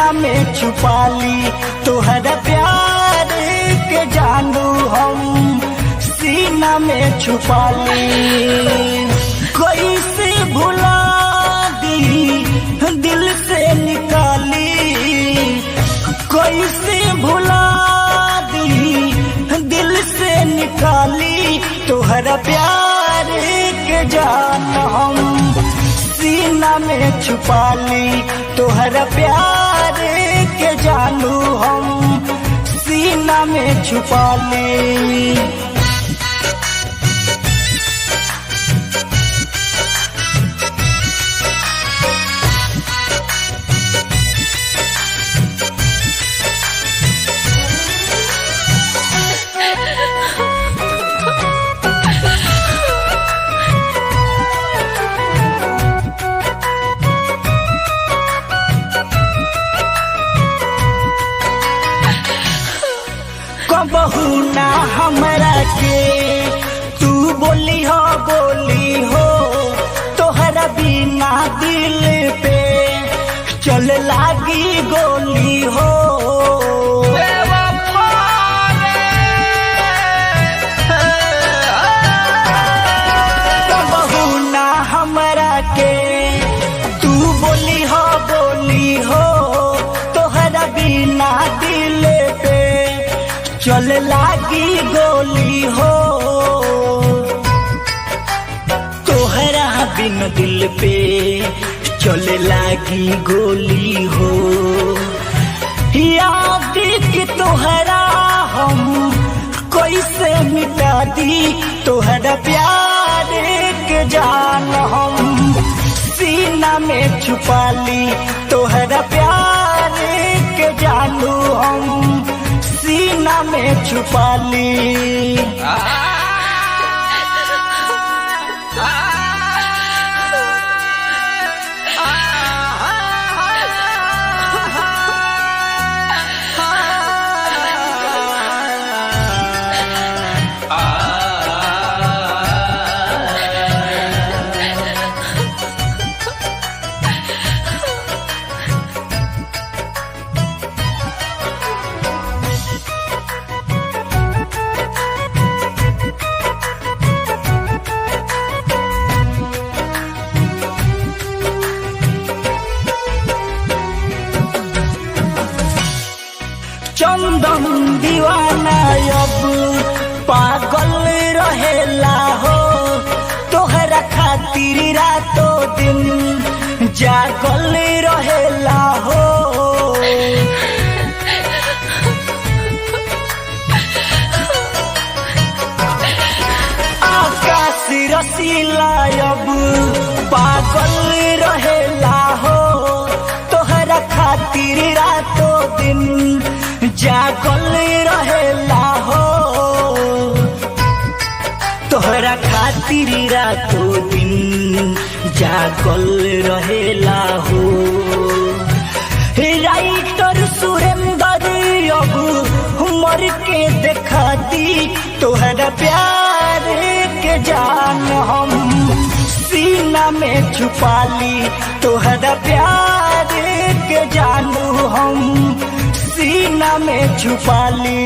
सीना में छुपा ली तोहरा प्यार के जानू हम सीना में छुपा ली। कैसे भुला दी दिल से निकाली, कैसे भुला दी दिल से निकाली तोहरा प्यार के जान हम सीना में छुपा ली तोहरा प्यार के जानू हम सीना में छुपा ली। कबहू ना हमरा के तू बोली हो तोहरा बिना दिल पे चल लागी गोली हो। कबहू ना हमरा के तू बोली हो तोहरा बिना दिल पे चल लागी गोली हो। तोहरा बिन दिल पे चल लागी गोली हो। याद कि तोहरा हम कैसे मिटा दी तोहरा प्यार के जान हम सीना में छुपा ली तोहरा प्यार के जानू हम सीना में छुपा ली। चंदन दीवाना अब पागल रहेला हो तोहरा खातिर रातों दिन जागल रहेला हो। आकाश रसीला अब पागल रहेला हो तोहरा खातिर रातों दिन जागल रहेला हो। तोहरा खातिर रातों दिन जागल रहेला हो। राइटर सुरेंद्र अब मर के देखा दी तोहरा प्यार के जान हम सीना में छुपा ली तोहरा प्यार के जानू हम सीना में छुपा ली।